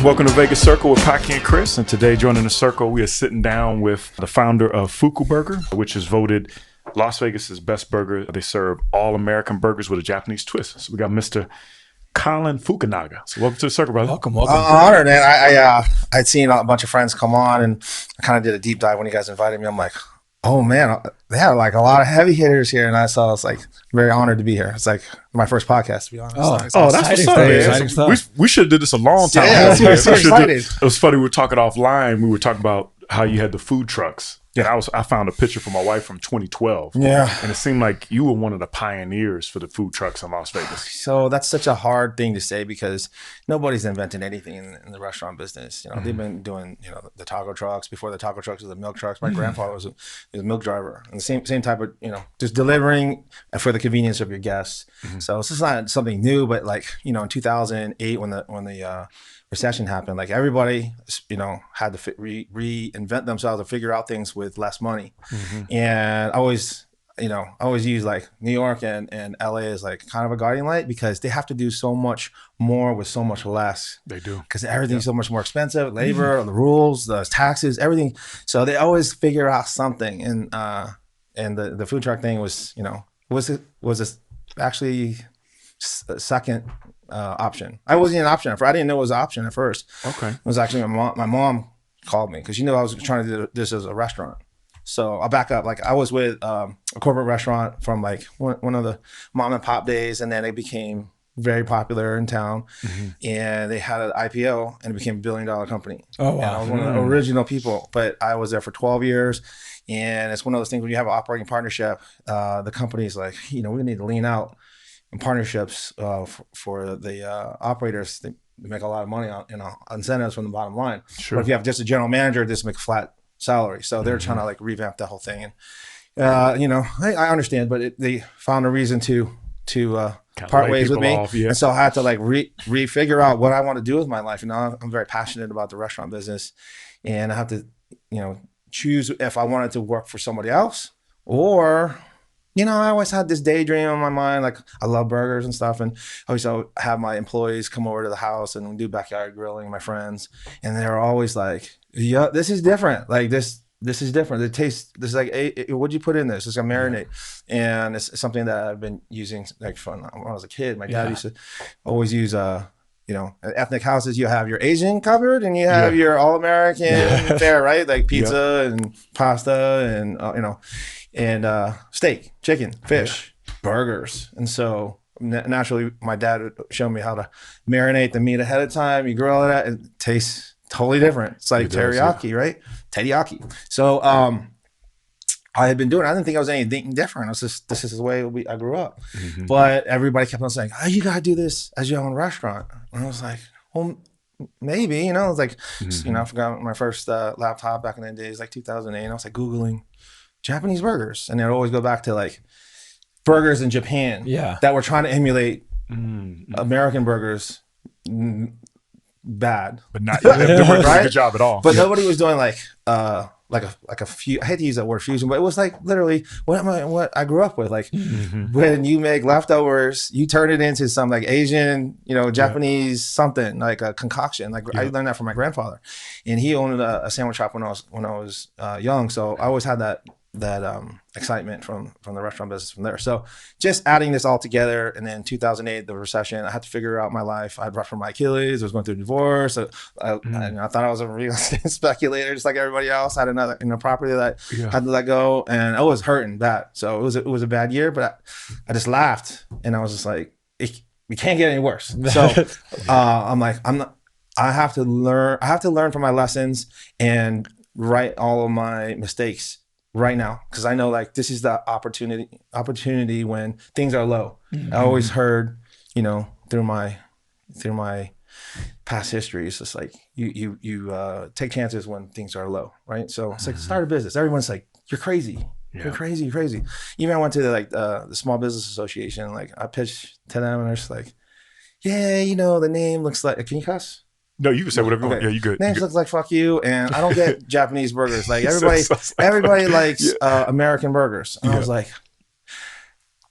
Welcome to Vegas Circle with Paki and Chris. And today, joining the circle, we are sitting down with the founder of Fukuburger, which is voted Las Vegas's best burger. They serve all American burgers with a Japanese twist. So we got Mr. Colin FUKUNAGA. So welcome to the circle, brother. Welcome. Honored, man. I'd seen a bunch of friends come on, and I kind of did a deep dive when you guys invited me. I'm like, oh man, they had like a lot of heavy hitters here, and I was like very honored to be here. It's like my first podcast, to be honest. Oh, that's what's up, man. We should have did this a long time ago. Yeah, we're so excited. It was funny. We were talking offline. We were talking about how you had the food trucks. Yeah, I found a picture for my wife from 2012. Yeah, and it seemed like you were one of the pioneers for the food trucks in Las Vegas. So that's such a hard thing to say because nobody's invented anything in the restaurant business. You know, they've been doing the taco trucks before the taco trucks, was the milk trucks. My grandfather was a milk driver, and the same type of just delivering for the convenience of your guests. So it's just not something new, but like in 2008 when the recession happened, like everybody had to reinvent themselves to figure out things with less money. And I always use like New York and LA as like kind of a guiding light because they have to do so much more with so much less. They do, because everything's so much more expensive, labor, the rules, the taxes, everything. So they always figure out something. And the food truck thing was actually a second option. I wasn't an option. I didn't know it was an option at first. Okay. It was actually my mom called me because I was trying to do this as a restaurant. So I'll back up. Like I was with a corporate restaurant from like one of the mom and pop days, and then it became very popular in town. And they had an IPO, and it became $1 billion company. Oh wow! And I was one of the original people, but I was there for 12 years. And it's one of those things when you have an operating partnership, the company's like, we need to lean out in partnerships for the operators. They make a lot of money on incentives from the bottom line. Sure. But if you have just a general manager, just make flat salary. So they're trying to like revamp the whole thing. And I understand, but they found a reason to part ways with me. And so I had to like refigure out what I want to do with my life. And now I'm very passionate about the restaurant business, and I have to choose if I wanted to work for somebody else or I always had this daydream in my mind. Like I love burgers and stuff. And I always have my employees come over to the house and do backyard grilling, my friends. And they're always like, yeah, this is different. Like this is different. It tastes, this is like, hey, what'd you put in this? It's a marinade. And it's something that I've been using like when I was a kid. My dad used to always use, at ethnic houses, you have your Asian cupboard and you have your all-American fare, right? Like pizza and pasta and, and steak, chicken, fish, burgers. And so naturally, my dad would show me how to marinate the meat ahead of time. You grill it, and it tastes totally different. It's like teriyaki, right? Teriyaki. So I had been doing it. I didn't think I was anything different. This is the way I grew up. But everybody kept on saying, oh, you got to do this as your own restaurant. And I was like, well, maybe, it's like, I forgot my first laptop back in the days, like 2008. And I was like Googling Japanese burgers, and they'd always go back to like burgers in Japan that were trying to emulate American burgers. Bad, but not they weren't doing a good job at all. But nobody was doing like a few. I hate to use that word fusion, but it was like literally what I grew up with. Like when you make leftovers, you turn it into some like Asian, Japanese something like a concoction. Like I learned that from my grandfather, and he owned a sandwich shop when I was young. So I always had that excitement from the restaurant business from there. So just adding this all together, and then 2008, the recession, I had to figure out my life. I'd ruptured my Achilles. I was going through a divorce. So I thought I was a real estate speculator, just like everybody else. I had another property that I had to let go, and I was hurting bad. So it was a bad year, but I just laughed, and I was just like, we can't get any worse. So I'm like, I have to learn from my lessons and right all of my mistakes right now, because I know like this is the opportunity when things are low. I always heard, through my past history, it's just like you take chances when things are low, right? So it's like start a business. Everyone's like, you're crazy. You're crazy. Even I went to the Small Business Association. Like I pitched to them, and they're just like, yeah, the name looks like. Can you cuss? No, you can say whatever you want. Yeah, you good. Names looks like fuck you, and I don't get Japanese burgers. Like everybody likes American burgers. And I was like,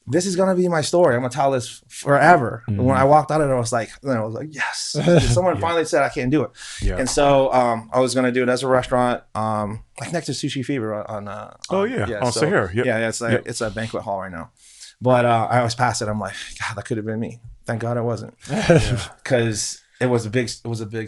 this is gonna be my story. I'm gonna tell this forever. And when I walked out of it, I was like, yes. Someone finally said I can do it. Yeah. And so I was gonna do it as a restaurant, like next to Sushi Fever on on Sahara. Yeah, it's a banquet hall right now. But I was past it. I'm like, God, that could have been me. Thank God it wasn't, because it was a big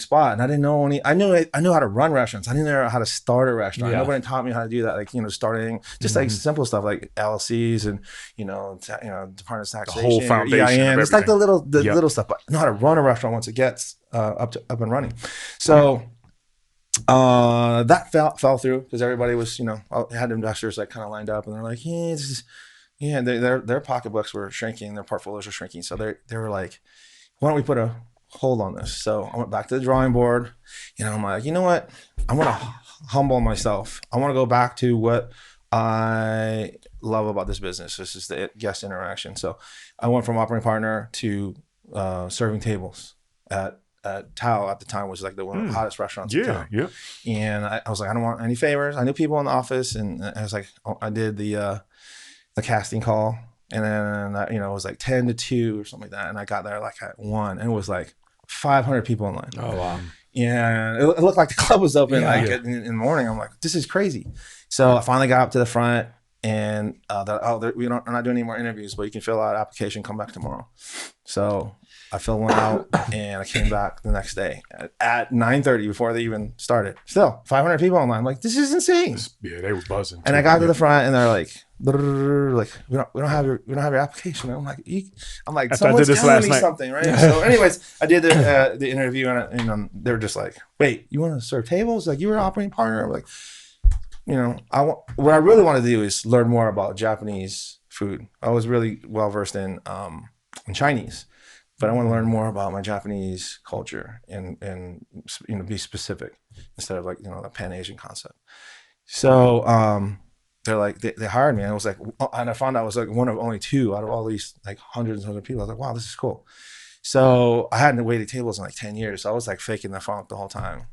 spot, and I didn't know any. I knew how to run restaurants. I didn't know how to start a restaurant. Nobody taught me how to do that. Like starting just like simple stuff like LLCs and Department of Taxation, the whole foundation. EIN. It's like the little stuff. But I know how to run a restaurant once it gets up and running. So that fell through because everybody was I had investors like kind of lined up, and they're like, their pocketbooks were shrinking, their portfolios were shrinking. So they were like, why don't we put a hold on this? So I went back to the drawing board. I'm like, you know what? I want to humble myself. I want to go back to what I love about this business. This is the guest interaction. So I went from operating partner to serving tables at Tao at the time, was like one of the hottest restaurants in town. Yeah. And I was like, I don't want any favors. I knew people in the office, and I was like, I did the casting call. And then, it was like 10 to 2 or something like that. And I got there like at 1, and it was like 500 people in line. Oh, wow. And it looked like the club was open in the morning. I'm like, this is crazy. So I finally got up to the front, and we're not doing any more interviews, but you can fill out an application, come back tomorrow. So I filled one out, and I came back the next day at 9:30 before they even started. Still 500 people online. I'm like, this is insane. Yeah, they were buzzing. And I got to the front, and they're like, we don't have your application. I'm like, someone's telling me something, right? So anyways, I did the interview, and they were just like, wait, you want to serve tables? Like, you were an operating partner? I'm like, what I really want to do is learn more about Japanese food. I was really well versed in Chinese, but I want to learn more about my Japanese culture and be specific instead of like the Pan Asian concept. So they're like, they hired me, and it was like, and I found out I was like one of only 2 out of all these like hundreds of other people. I was like, wow, this is cool. So I hadn't waited tables in like 10 years. So I was like faking the funk the whole time.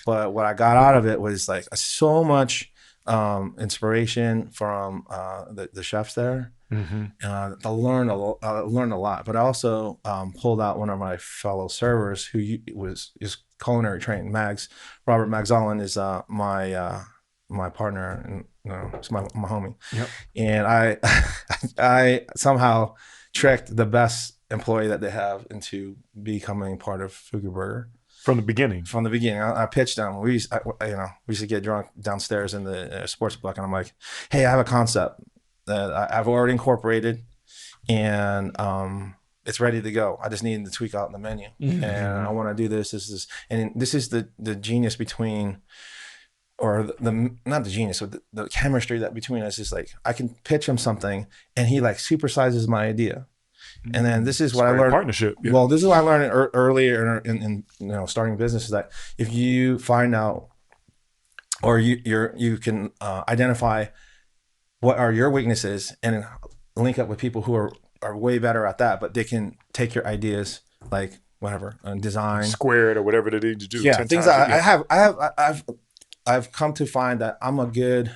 But what I got out of it was like so much inspiration from the chefs there. I learned a lot, but I also pulled out one of my fellow servers who is culinary trained. Robert Magzalin is my partner, and it's my homie. Yep. And I somehow tricked the best employee that they have into becoming part of Fukuburger. From the beginning. I pitched them. We used to get drunk downstairs in the sports book, and I'm like, hey, I have a concept that I've already incorporated, and it's ready to go. I just need to tweak out the menu, and I want to do this. This is the genius between, or not the genius, but the chemistry that between us is like, I can pitch him something, and he like supersizes my idea. And then this is what I learned. Partnership. Yeah. Well, this is what I learned earlier in starting business, is that if you find out, or you can identify what are your weaknesses and link up with people who are way better at that, but they can take your ideas, like whatever, design, square it, or whatever they need to do. Yeah, things I've come to find that I'm a good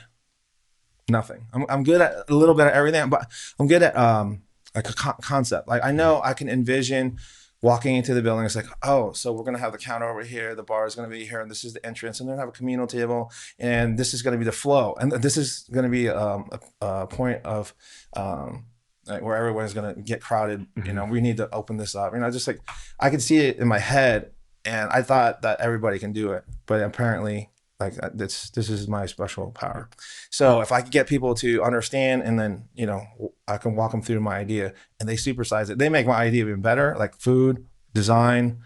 nothing. I'm good at a little bit of everything, but I'm good at like a concept. Like I know I can envision walking into the building. It's like, oh, so we're gonna have the counter over here, the bar is gonna be here, and this is the entrance, and then have a communal table, and this is gonna be the flow, and this is gonna be a point of like where everyone's gonna get crowded. We need to open this up. Just like I could see it in my head, and I thought that everybody can do it, but apparently, like this is my special power. So if I could get people to understand, and then I can walk them through my idea, and they supersize it, they make my idea even better, like food design,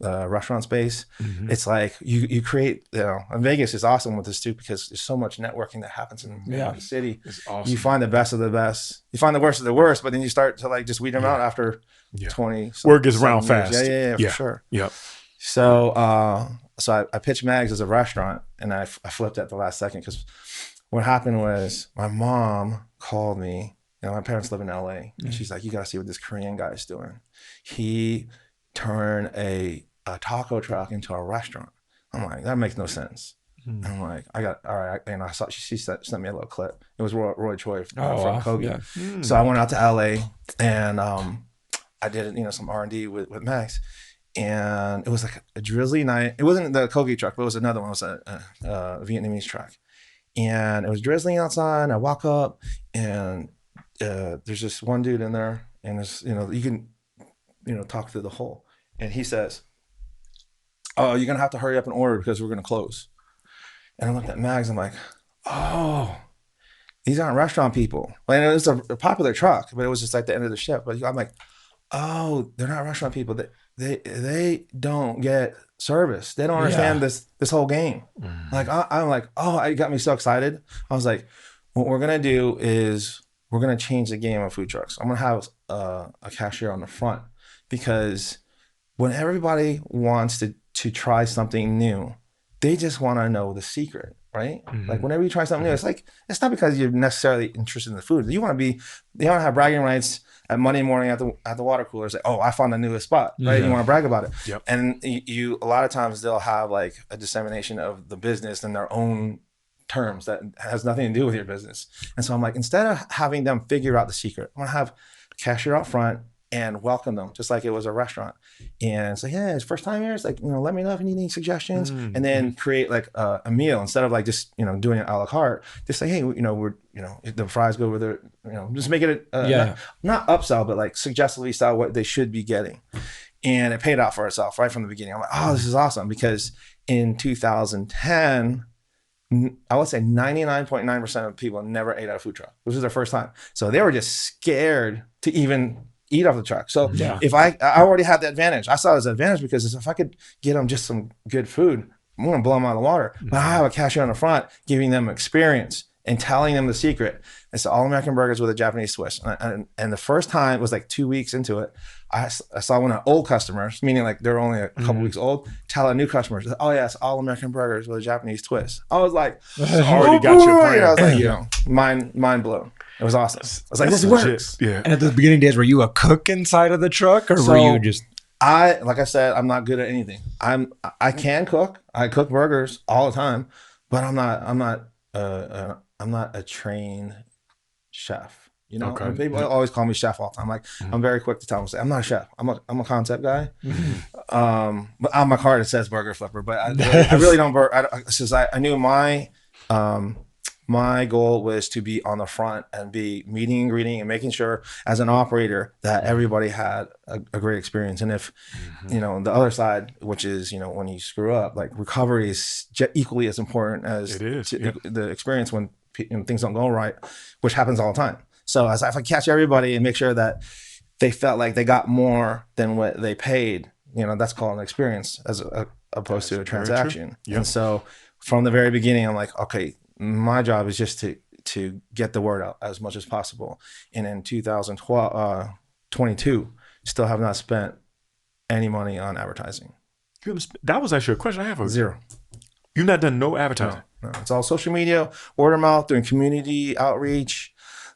restaurant space. It's like you create, and Vegas is awesome with this too, because there's so much networking that happens in the city. It's awesome. You find the best of the best, you find the worst of the worst, but then you start to like just weed them out after 20. Word gets around fast. Yeah, for sure. Yep. So I pitched Mags as a restaurant, and I flipped at the last second, because what happened was my mom called me. My parents live in LA, and she's like, you gotta see what this Korean guy is doing. He turned a taco truck into a restaurant. I'm like, that makes no sense. And I'm like, all right. And I saw she sent me a little clip. It was Roy Choi from wow. Kogi. Yeah. So I went out to LA and I did some R&D with Max. And it was like a drizzly night. It wasn't the Kogi truck, but it was another one. It was a Vietnamese truck. And it was drizzling outside. I walk up and there's this one dude in there, and there's, you can, talk through the hole. And he says, "Oh, you're gonna have to hurry up and order because we're gonna close." And I looked at Mags. I'm like, "Oh, these aren't restaurant people." And it was a popular truck, but it was just like the end of the shift. But I'm like, "Oh, they're not restaurant people. They don't get service. They don't understand this whole game." Like I'm like, oh, it got me so excited. I was like, what we're gonna do is we're gonna change the game of food trucks. I'm gonna have a cashier on the front, because when everybody wants to try something new, they just want to know the secret, right? Like whenever you try something new, it's not because you're necessarily interested in the food. You want to have bragging rights at Monday morning at the water cooler. Say, "Oh, I found the newest spot," right? You want to brag about it. Yep. And you a lot of times they'll have like a dissemination of the business in their own terms that has nothing to do with your business. And so I'm like, instead of having them figure out the secret, I'm gonna have a cashier out front and welcome them just like it was a restaurant, and say, "Yeah, it's first time here. It's like, let me know if you need any suggestions," and then create like a meal instead of like just doing it a la carte. Just say, "Hey, we're the fries go with it. Just make it not upsell, but like suggestively style what they should be getting." And it paid out for itself right from the beginning. I'm like, "Oh, this is awesome," because in 2010. I would say 99.9% of people never ate at a food truck. This was their first time. So they were just scared to even eat off the truck. So if I already had the advantage. I saw it as an advantage because if I could get them just some good food, I'm going to blow them out of the water. But I have a cashier on the front giving them experience and telling them the secret. It's all American burgers with a Japanese twist. And the first time, it was like 2 weeks into it, I saw one of old customers, meaning like they're only a couple weeks old, tell a new customers, "Oh yeah, it's all American burgers with a Japanese twist." I was like, already got your plan. I was like, mind blown. It was awesome. I was like, this works. Yeah. And at the beginning days, were you a cook inside of the truck, or were you just? Like I said, I'm not good at anything. I can cook. I cook burgers all the time, but I'm not a trained chef. Okay. People always call me chef all the time. Like I'm very quick to tell them, say, "I'm not a chef. I'm a concept guy." But on my card it says burger flipper, but I really don't. I knew my goal was to be on the front and be meeting and greeting and making sure as an operator that everybody had a great experience. And if the other side, which is when you screw up, like recovery is equally as important as it is. The experience when things don't go right, which happens all the time. So if I catch everybody and make sure that they felt like they got more than what they paid, that's called an experience as opposed to a transaction. Yep. And so from the very beginning, I'm like, okay, my job is just to get the word out as much as possible. And in 2022, still have not spent any money on advertising. That was actually a question I have. Zero. You've not done no advertising? No. It's all social media, word of mouth, doing community outreach.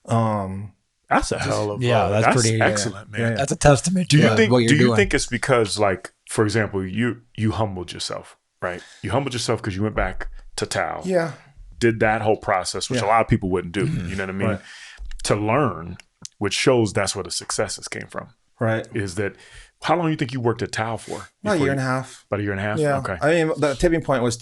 That's a hell of that's pretty excellent, man. Yeah. That's a testament to what you're doing. Do you think it's because, like, for example, you humbled yourself, right? You humbled yourself because you went back to Tao. Yeah. Did that whole process, which a lot of people wouldn't do. You know what I mean? Right. To learn, which shows that's where the successes came from. Right. Is that how long you think you worked at Tao for? About a year and a half. About a year and a half? Yeah. Okay. I mean, the tipping point was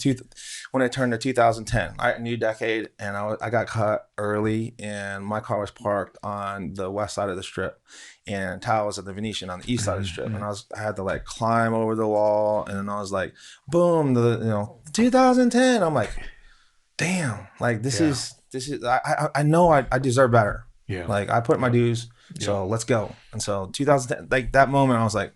when it turned to 2010, new decade, and I got cut early, and my car was parked on the west side of the strip, and Tao was at the Venetian on the east side of the strip, and I had to like climb over the wall, and then I was like, boom, 2010. I'm like, damn, like this is I know I deserve better. Yeah. Like I put my dues, so let's go. And so 2010, like that moment, I was like,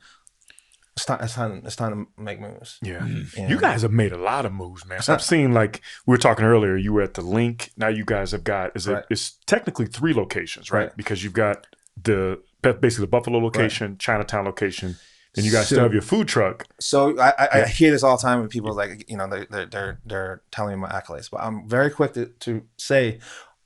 it's time to make moves. Yeah. And you guys have made a lot of moves, man. So I've seen, like we were talking earlier, you were at the Link. Now you guys have got, it's technically 3 locations, right? Because you've got basically the Buffalo location, Chinatown location, and you guys still have your food truck. So I hear this all the time when people like, they're telling me my accolades, but I'm very quick to say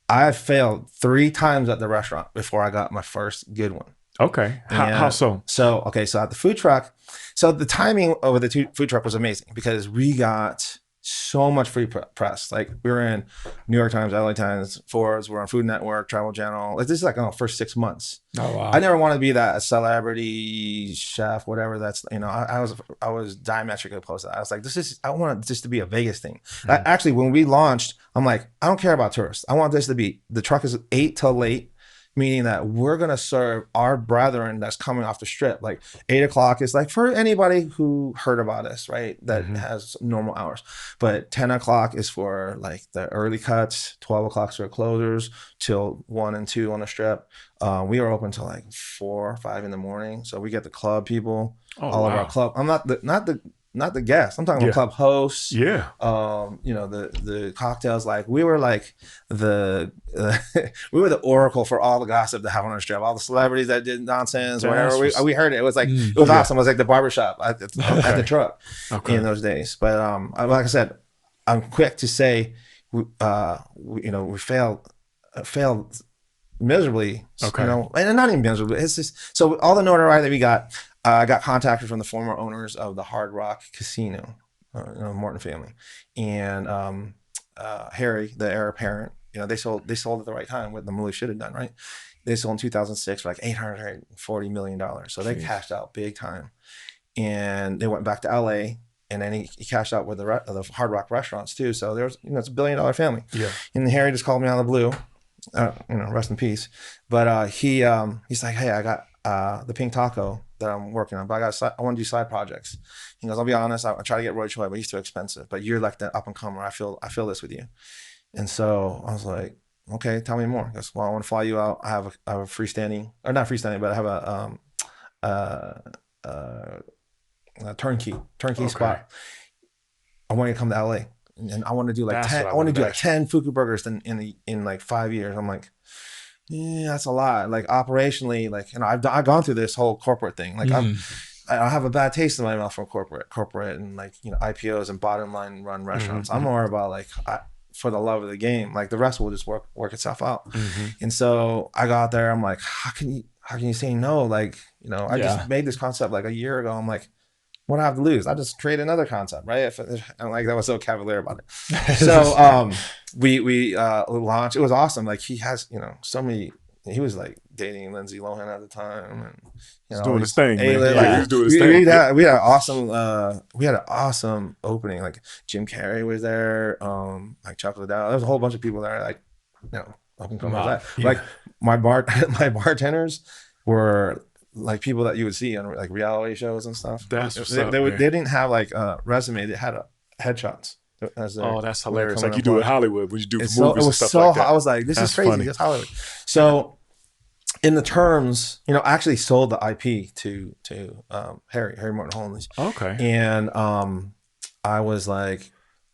I failed 3 times at the restaurant before I got my first good one. Okay. How so? So at the food truck, so the timing of the food truck was amazing because we got so much free press. Like we were in New York Times, LA Times, Forbes, we're on Food Network, Travel Channel. Like this is like on the first 6 months. Oh wow. I never wanted to be that celebrity chef, whatever. That's, you know, I was diametrically opposed to that. I was like, I want this to be a Vegas thing. Actually, when we launched, I'm like, I don't care about tourists. I want this to be, the truck is 8 till late, meaning that we're going to serve our brethren that's coming off the strip. Like 8 o'clock is like for anybody who heard about us, right? That has normal hours. But 10 o'clock is for like the early cuts, 12 o'clock for closers till 1 and 2 on the strip. We are open till like 4 or 5 in the morning. So we get the club people, all of our club. I'm not the guests. I'm talking about club hosts. Yeah. You know, the cocktails. Like we were like we were the oracle for all the gossip that happened on the strip. All the celebrities that did nonsense, whatever. We heard it. It was like it was awesome. It was like the barbershop at the truck in those days. But like I said, I'm quick to say, we failed miserably. You know, and not even miserably. It's just so all the notoriety that we got. I got contacted from the former owners of the Hard Rock Casino, Morton family, and Harry, the heir apparent. You know, they sold at the right time, what the movie should have done, right? They sold in 2006 for like $840 million. So they cashed out big time, and they went back to LA, and then he cashed out with the Hard Rock restaurants too. So there's, you know, it's $1 billion family. Yeah. And Harry just called me out of the blue, you know, rest in peace. But he's like, hey, I got the Pink Taco that I'm working on, but I want to do side projects. He goes, I'll be honest, I try to get Roy Choi, but he's too expensive. But you're like the up and comer. I feel this with you. And so I was like, okay, tell me more. He goes, well, I want to fly you out. I have a freestanding, or not freestanding, but I have a turnkey spot. I want you to come to LA, and I want to do like 10. I want to do like 10 Fukuburgers in like 5 years. I'm like, yeah, that's a lot. Like operationally, like, you know, I've gone through this whole corporate thing. Like I have a bad taste in my mouth from corporate and like, you know, IPOs and bottom line run restaurants. I'm more about like, for the love of the game, like the rest will just work itself out. And so I got there. I'm like, how can you say no? Like, you know, I just made this concept like a year ago. I'm like, what do I have to lose? I just create another concept, right? And like that was so cavalier about it. So we launched. It was awesome. Like he has, you know, so many. He was like dating Lindsay Lohan at the time, and you know, doing his thing. Man. Like, he was doing his thing. We had an awesome opening. Like Jim Carrey was there. Like Chuck Liddell. There was a whole bunch of people there. Like, you know, up and coming like that. Like my bartenders were like people that you would see on like reality shows and stuff. That's what's they didn't have like a resume. They had headshots. That's hilarious. Like you do in Hollywood when you do movies and stuff like that. I was like, this is crazy. Funny. It's Hollywood. So in the terms, you know, I actually sold the IP to Harry Morton Holmes. Okay. And I was like,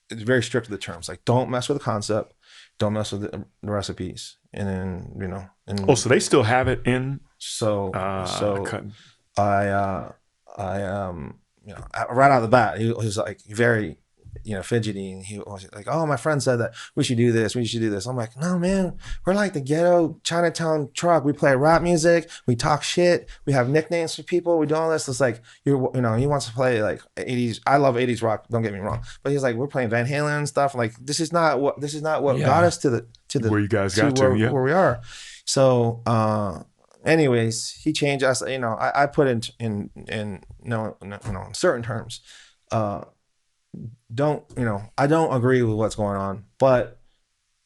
it's very strict with the terms. Like, don't mess with the concept. Don't mess with the recipes. And then, you know. So they still have it in. So I you know, right out of the bat, he was like very, you know, fidgety, and he was like, oh, my friend said that we should do this. I'm like, no, man, we're like the ghetto Chinatown truck. We play rap music. We talk shit. We have nicknames for people. We do all this. It's like, you know, he wants to play like 80s. I love 80s rock. Don't get me wrong. But he's like, we're playing Van Halen and stuff. Like, this is not what got us to the where you guys got to where we are. So, anyways, he changed us. You know, I put in certain terms. I don't agree with what's going on, but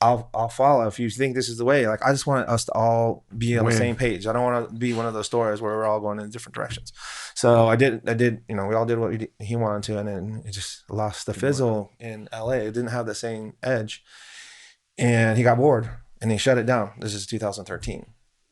I'll follow if you think this is the way. Like, I just want us to all be on the same page. I don't want to be one of those stories where we're all going in different directions. So I did, you know, we all did what he wanted to, and then it just lost the fizzle in LA. It didn't have the same edge, and he got bored and he shut it down. This is 2013.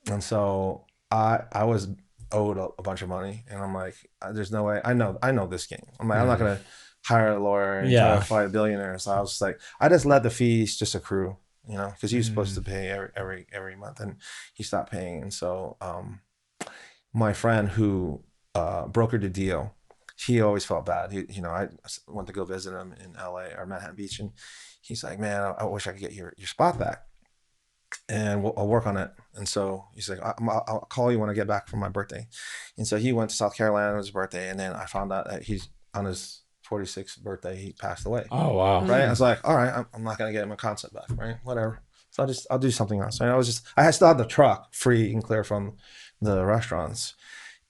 And so I was owed a bunch of money, and I'm like, there's no way. I know this game. I'm like, I'm not going to hire a lawyer and try to fight a billionaire. So I was just like, I just let the fees just accrue, you know, because he was supposed to pay every month, and he stopped paying. And so my friend who brokered the deal, he always felt bad. I went to go visit him in LA or Manhattan Beach, and he's like, man, I wish I could get your spot back, and I'll work on it. And so he's like, I'll call you when I get back from my birthday. And so he went to South Carolina on his birthday, and then I found out that he's on his 46th birthday, he passed away. Oh, wow. Right. I was like, all right, I'm not going to get my concept back. Right. Whatever. So I'll do something else. And I still had the truck free and clear from the restaurants.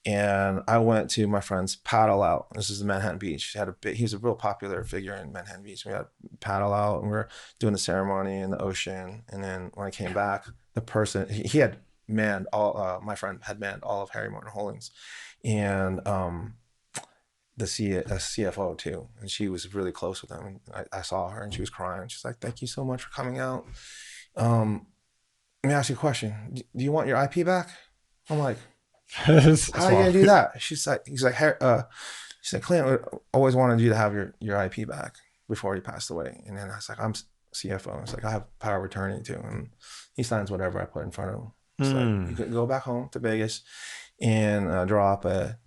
And I went to my friend's paddle out. This is in Manhattan Beach. He was a real popular figure in Manhattan Beach. We had paddle out and we were doing the ceremony in the ocean. And then when I came back, the person, he had manned my friend had manned all of Harry Morton Holdings. And the CFO too. And she was really close with him. And I saw her and she was crying. She's like, thank you so much for coming out. Let me ask you a question. Do you want your IP back? I'm like, how are you gonna do that? He's like, Clint always wanted you to have your IP back before he passed away. And then I was like, I'm CFO. I was like, I have power of attorney too. And he signs whatever I put in front of him. It's like, you can go back home to Vegas and draw up a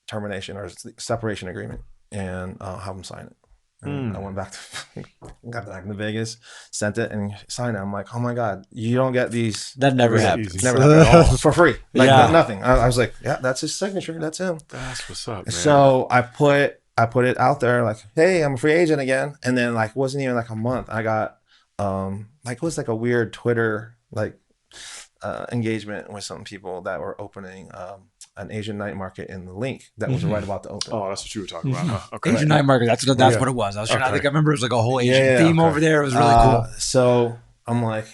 termination or separation agreement and have him sign it. And I went back got back to Vegas, sent it and signed it. I'm like, oh my God, you don't get these. That never happens. Never happened at all. For free. Like nothing. I was like, yeah, that's his signature. That's him. That's what's up, man. So I put it out there like, hey, I'm a free agent again. And then like, wasn't even like a month. I got it was like a weird Twitter like engagement with some people that were opening an Asian night market in the Link that was right about to open. Oh, that's what you were talking about. Huh? Okay. Asian night market. That's what it was. I think I remember it was like a whole Asian theme over there. It was really cool. So I'm like,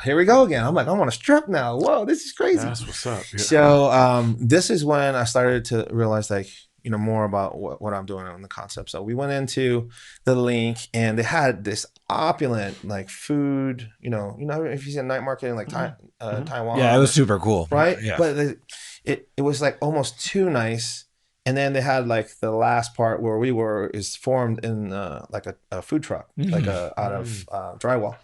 here we go again. I'm like, I want to strip now. Whoa, this is crazy. That's what's up. Yeah. So this is when I started to realize like, more about what I'm doing on the concept. So we went into the Link and they had this opulent like food, if you see a night market in like Taiwan. Yeah, it was super cool. Right? Yeah. But it was like almost too nice. And then they had like the last part where we were is formed in like a food truck, like out of drywall.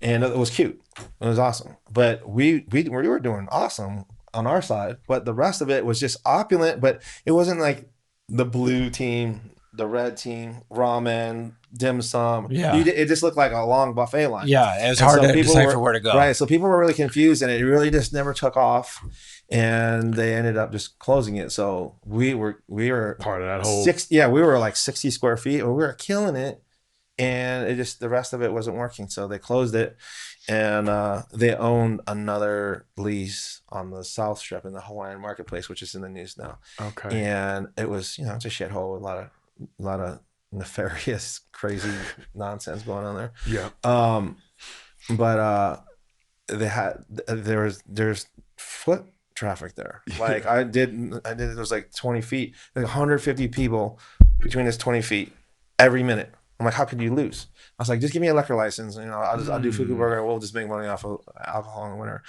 And it was cute. It was awesome. But we were doing awesome on our side, but the rest of it was just opulent, but it wasn't like the blue team, the red team, ramen, dim sum. Yeah. It just looked like a long buffet line. Yeah, it was hard to decipher where to go. Right, so people were really confused and it really just never took off and they ended up just closing it. So we were part of that whole... we were like 60 square feet and we were killing it and the rest of it wasn't working. So they closed it and they owned another lease on the South Strip in the Hawaiian Marketplace, which is in the news now. Okay. And it was, it's a shithole with a lot of nefarious, crazy nonsense going on there. Yeah. But there's foot traffic there. Like I did it was like 20 feet, like 150 people between this 20 feet every minute. I'm like, how could you lose? I was like, just give me a liquor license. I'll do Fukuburger. We'll just make money off of alcohol in the winter.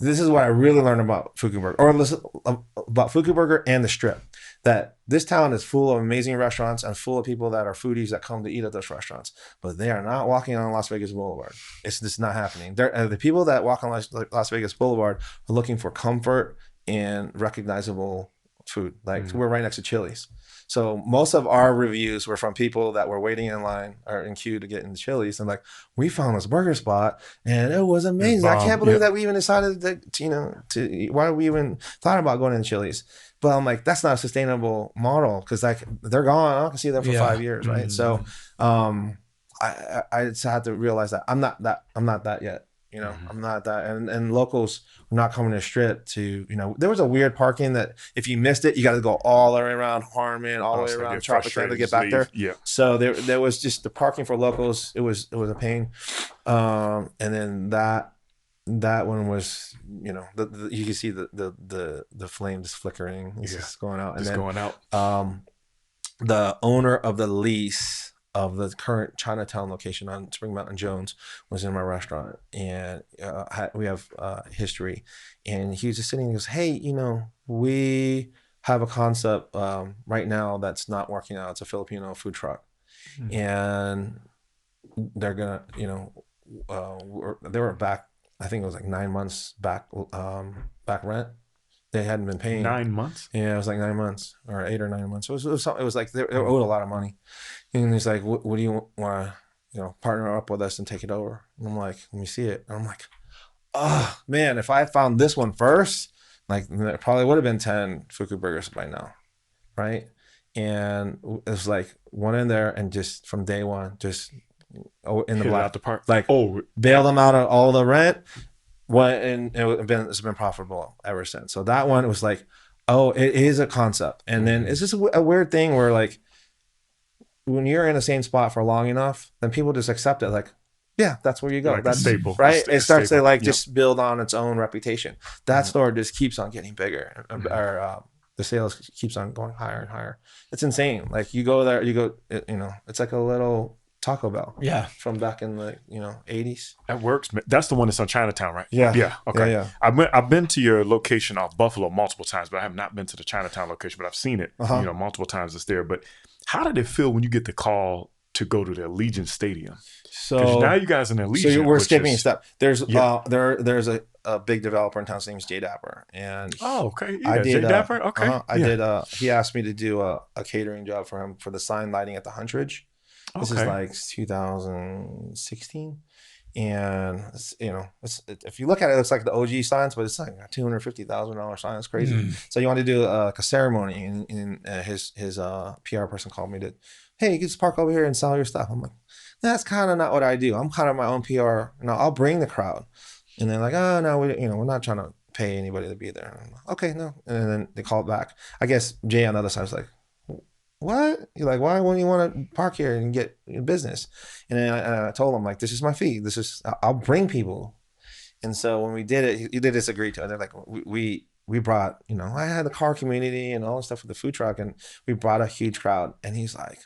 This is what I really learned about Fukuburger, or about Fukuburger and the Strip. That this town is full of amazing restaurants and full of people that are foodies that come to eat at those restaurants, but they are not walking on Las Vegas Boulevard. It's just not happening. The people that walk on Las Vegas Boulevard are looking for comfort and recognizable food. Like we're right next to Chili's. So most of our reviews were from people that were waiting in line or in queue to get in the Chili's. And like, we found this burger spot and it was amazing. I can't believe that we even decided that, why we even thought about going in Chili's. But I'm like, that's not a sustainable model because like they're gone. I don't can see them for 5 years, right? So I just had to realize that I'm not that yet. I'm not that, and locals were not coming to Strip to, there was a weird parking that if you missed it, you got to go all the way around Harmon, all the way around Tropicana to get back there. Yeah. So there was just the parking for locals. It was a pain. And then that one was, you can see the flames flickering. It's just going out. Just going out. The owner of the lease of the current Chinatown location on Spring Mountain Jones was in my restaurant, and we have history. And he was just sitting and goes, hey, we have a concept right now that's not working out. It's a Filipino food truck. And they're gonna, they were back, I think it was like 9 months back rent. They hadn't been paying. 9 months? Yeah, it was like 9 months or 8 or 9 months. It was like they owed a lot of money. And he's like, what do you want to, partner up with us and take it over? And I'm like, let me see it. And I'm like, oh man, if I found this one first, like there probably would have been 10 Fukuburgers by now. Right. and it was like one in there, and just from day one, just in the Hit it black, out the park. like bailed them out of all the rent. And it's been profitable ever since. So that one was like, oh, it is a concept. And then it's just a weird thing where like when you're in the same spot for long enough, then people just accept it. Like, yeah, that's where you go. Like that's staple, right? It starts staple. to like just build on its own reputation. That store just keeps on getting bigger, or the sales keeps on going higher and higher. It's insane. Like you go there, it's like a little Taco Bell. Yeah. From back in the 80s. That works. That's the one that's on Chinatown, right? Yeah. Yeah. Okay. Yeah. I've been to your location off Buffalo multiple times, but I have not been to the Chinatown location, but I've seen it, multiple times it's there. But how did it feel when you get the call to go to the Allegiant Stadium? So now you guys in Allegiant. So we're skipping a step. There's there's a big developer in town. His name is Jay Dapper, and okay, yeah, I did, Jay Dapper. Okay, I did. He asked me to do a catering job for him for the sign lighting at the Huntridge. This is like 2016, and if you look at it, it's like the OG signs, but it's like a $250,000 sign. It's crazy. So you want to do a ceremony, and his PR person called me to, hey, you can just park over here and sell your stuff. I'm like, that's kind of not what I do. I'm kind of my own PR. I'll bring the crowd, and they're like, oh no, we're not trying to pay anybody to be there. I'm like, okay, no, and then they called back. I guess Jay on the other side was like, what? You're like, why wouldn't you want to park here and get your business? And then I told him, like, this is my fee. I'll bring people. And so when we did it, he did disagree to it. They're like, we brought, I had the car community and all this stuff with the food truck, and we brought a huge crowd. And he's like,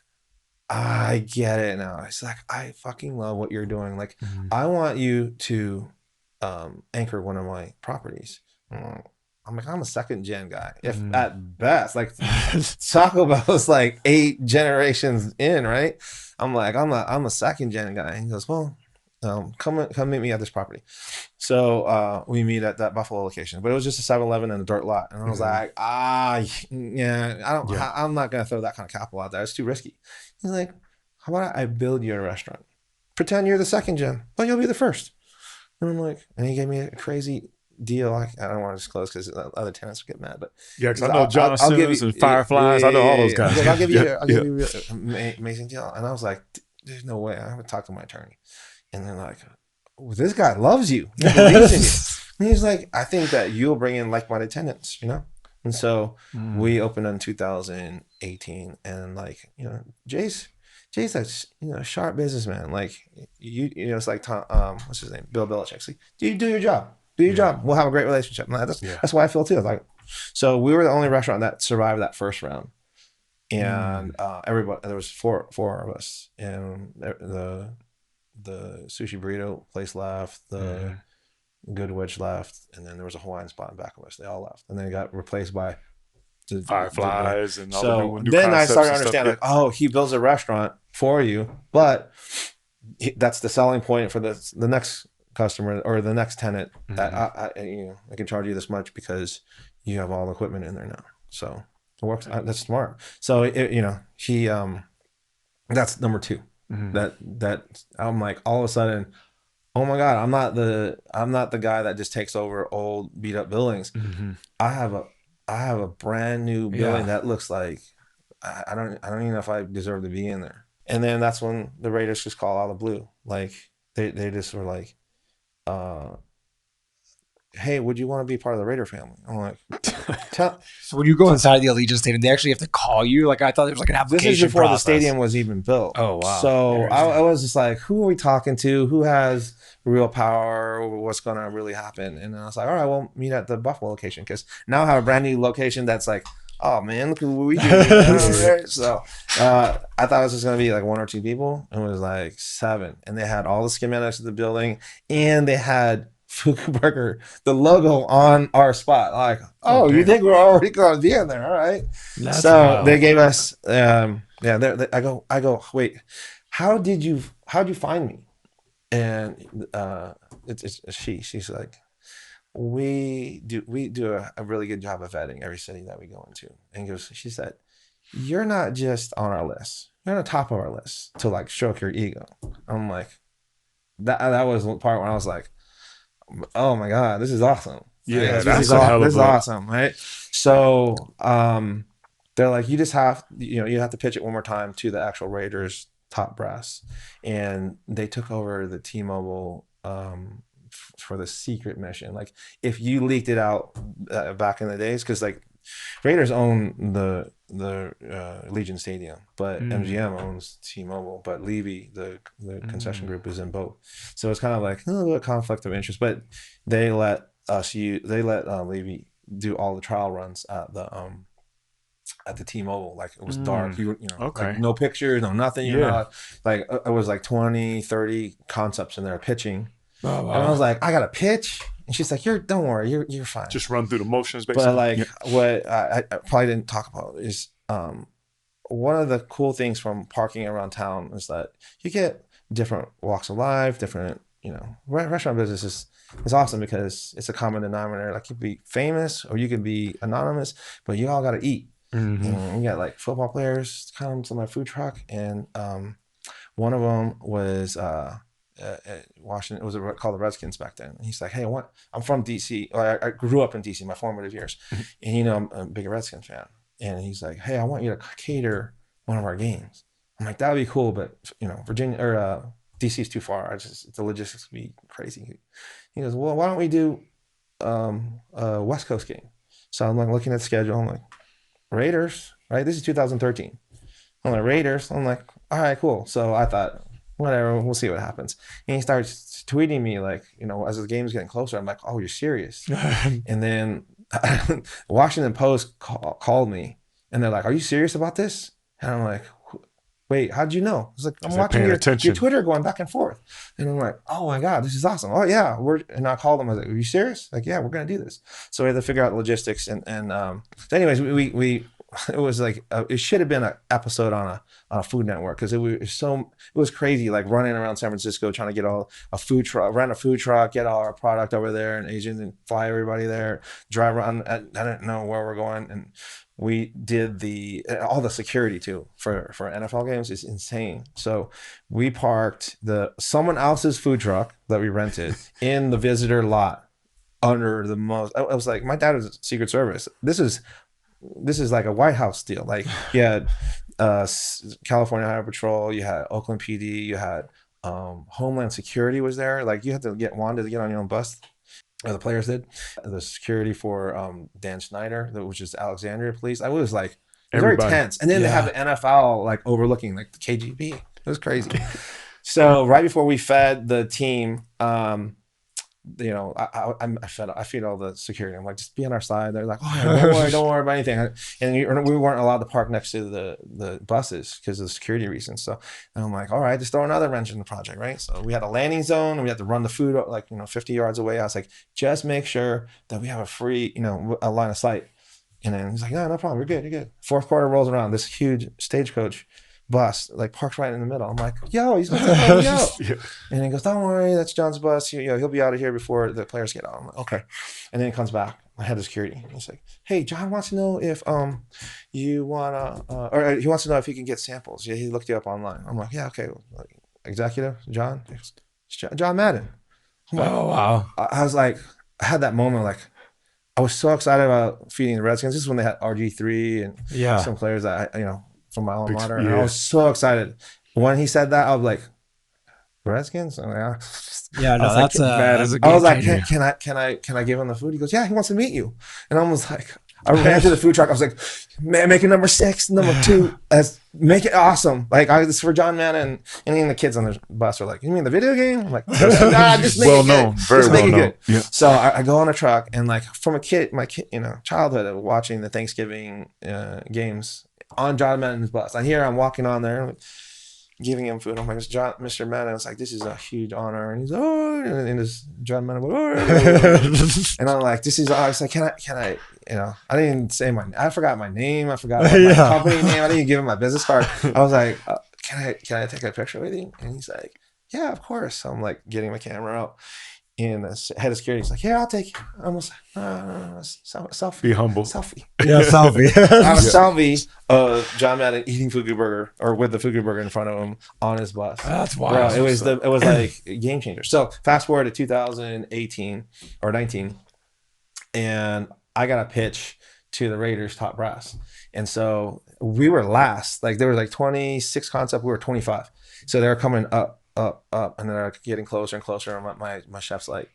I get it now. He's like, I fucking love what you're doing. Like, I want you to anchor one of my properties. I'm like, I'm a second gen guy, if at best. Like Taco Bell is like 8 generations in, right? I'm like, I'm a second gen guy. And he goes, well, come meet me at this property. So we meet at that Buffalo location, but it was just a 7-Eleven and a dirt lot. And I was like, yeah, I'm not gonna throw that kind of capital out there. It's too risky. He's like, how about I build you a restaurant? Pretend you're the second gen, but you'll be the first. And I'm like, and he gave me a crazy deal. I don't want to disclose because other tenants would get mad, but yeah, because I know Johnson's and Fireflies. I know all those guys. Like, I'll give you an amazing deal. And I was like, there's no way. I haven't talked to my attorney. And they're like, well, this guy loves you. He believes in you. And he's like, I think that you'll bring in like-minded tenants, And so we opened in 2018, and like, Jay's a sharp businessman. Like it's like Tom, what's his name? Bill Belichick. Like, you do your job. Do your job. We'll have a great relationship. That's why I feel too. Like, so we were the only restaurant that survived that first round, and everybody. There was four of us, and the sushi burrito place left, the Good Witch left, and then there was a Hawaiian spot in back of us. They all left, and then it got replaced by Fireflies and all the new then I started to understand, like, oh, he builds a restaurant for you, but that's the selling point for the next customer or the next tenant, that I can charge you this much because you have all the equipment in there now. So it works. That's smart. So he that's number 2. That I'm like, all of a sudden, oh my God, I'm not the guy that just takes over old beat up buildings. I have a brand new building that looks like I don't even know if I deserve to be in there. And then that's when the Raiders just call out of the blue. Like they just were like, hey, would you want to be part of the Raider family? I'm like, so when you go inside the Allegiant Stadium, they actually have to call you? Like, I thought there was like an application This is before process. The stadium was even built. Oh, wow. So I was just like, who are we talking to? Who has real power? What's going to really happen? And I was like, all right, we'll meet at the Buffalo location, because now I have a brand new location that's like, oh man, look at what we do. So I thought it was just going to be like 1 or 2 people. It was like 7. And they had all the schematics of the building, and they had Fukuburger, the logo on our spot. Like, you think we're already going to be in there? All right. They gave us, I go, wait, how'd you find me? And it's she's like, we do a really good job of vetting every city that we go into. And she said, you're not just on our list, you're on the top of our list to like stroke your ego. I'm like, that was the part when I was like, oh my God, this is awesome. Yeah, this is awesome, right? So the they're like, you just have, you have to pitch it one more time to the actual Raiders top brass. And they took over the T-Mobile for the secret mission. Like if you leaked it out back in the days, because like Raiders own the Legion Stadium, but MGM owns T-Mobile, but Levy, the concession group, is in both. So it's kind of like a little bit of conflict of interest, but they let Levy do all the trial runs at the T-Mobile. Like it was dark, like no pictures, no nothing. You're not like, it was like 20, 30 concepts in there pitching. Oh, wow. And I was like, I got to pitch. And she's like, don't worry, you're fine. Just run through the motions, basically. But like what I probably didn't talk about is one of the cool things from parking around town is that you get different walks of life, different, restaurant business is awesome because it's a common denominator. Like you could be famous or you could be anonymous, but you all got to eat. And you got like football players come to my food truck, and one of them was Washington. It was called the Redskins back then. And he's like, "Hey, I'm from DC. I grew up in DC, my formative years, and I'm a big Redskins fan." And he's like, "Hey, I want you to cater one of our games." I'm like, "That would be cool, but Virginia or DC is too far. The logistics would be crazy." He goes, "Well, why don't we do a West Coast game?" So I'm like looking at the schedule. I'm like, Raiders, right? This is 2013. I'm like, Raiders. I'm like, all right, cool. So I thought, whatever, we'll see what happens. And he starts tweeting me like, as the game's getting closer, I'm like, oh, you're serious? And then Washington Post called me, and they're like, are you serious about this? And I'm like, wait, how'd you know? I was like, I'm watching your Twitter going back and forth. And I'm like, oh my God, this is awesome. Oh yeah. And I called them. I was like, are you serious? Like, yeah, we're going to do this. So we had to figure out logistics. And so anyways, we it was like, it should have been an episode on a Food Network. Cause it was crazy. Like running around San Francisco, trying to get rent a food truck, get all our product over there and agents and fly everybody there, drive around. I didn't know where we're going. And we did all the security too for NFL games is insane. So we parked someone else's food truck that we rented in the visitor lot under the most. I was like, my dad was Secret Service. This is like a White House deal. Like you had California Highway Patrol, you had Oakland PD, you had Homeland Security was there. Like you had to wanted to get on your own bus. Or the players did. The security for Dan Snyder, which is Alexandria Police. I was like, it was very tense. And then they have the NFL like overlooking like the KGB. It was crazy. So right before we fed the team, I feed all the security. I'm like, just be on our side. They're like, oh, yeah, don't worry about anything. And we weren't allowed to park next to the buses because of the security reasons. So and I'm like, all right, just throw another wrench in the project, right? So we had a landing zone and we had to run the food 50 yards away. I was like, just make sure that we have a free, a line of sight. And then he's like, no problem. You're good. Fourth quarter rolls around. This huge stagecoach bus like parks right in the middle. I'm like, yo, he's gonna take me out. And he goes, don't worry, that's John's bus. He'll be out of here before the players get out. I'm like, okay. And then he comes back. I had the security. And he's like, hey, John wants to know if you wanna or he wants to know if he can get samples. Yeah, he looked you up online. I'm like, yeah, okay. Executive John? John Madden. Like, oh wow. I was like, I had that moment like I was so excited about feeding the Redskins. This is when they had RG3 and some players that from my alma mater. And I was so excited. When he said that, I was like, Redskins? I'm like, that's a I was like, can I give him the food? He goes, yeah, he wants to meet you. And I was like, I ran to the food truck. I was like, man, make it number 6, number 2. Make it awesome. Like this is for John Madden. And even the kids on the bus are like, you mean the video game? I'm like, nah, just make it good. Just make it good. Yeah. So I go on a truck and like from my childhood watching the Thanksgiving games on John Madden's bus. I hear I'm walking on there, giving him food. I'm like, Mr. Madden. It's like, this is a huge honor. And he's and this John Madden, and I'm like, this is. I was like, can I? I didn't say I forgot my name. I forgot my company name. I didn't give him my business card. I was like, can I take a picture with you? And he's like, yeah, of course. So I'm like getting my camera out. And the head of security is like, yeah, I'll take it. I almost selfie. Be humble. Selfie. Yeah, selfie. I have a selfie of John Madden eating Fukuburger or with the Fukuburger in front of him on his bus. That's wild. Bro, it was like a game changer. So fast forward to 2018 or 19, and I got a pitch to the Raiders top brass. And so we were last. Like there was like 26 concept, we were 25. So they're coming up, and they're getting closer and closer. And my chef's like,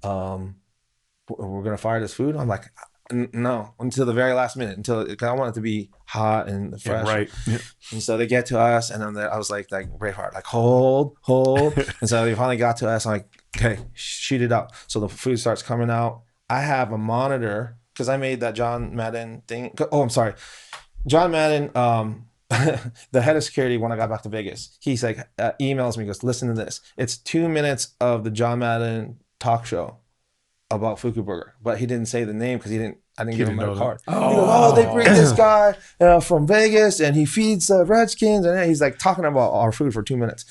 we're gonna fire this food. I'm like, no, until the very last minute, I want it to be hot and fresh. Yeah, right. Yeah. And so they get to us, and then I was like Braveheart, like hold. And so they finally got to us. I'm like, okay, shoot it up. So the food starts coming out. I have a monitor because I made that John Madden thing. Oh, I'm sorry, John Madden. The head of security when I got back to Vegas, he's like emails me, goes, listen to this. It's 2 minutes of the John Madden talk show about Fukuburger, but he didn't say the name because I didn't give him my card. He goes, they bring this guy from Vegas and he feeds the Redskins, and he's like talking about our food for 2 minutes.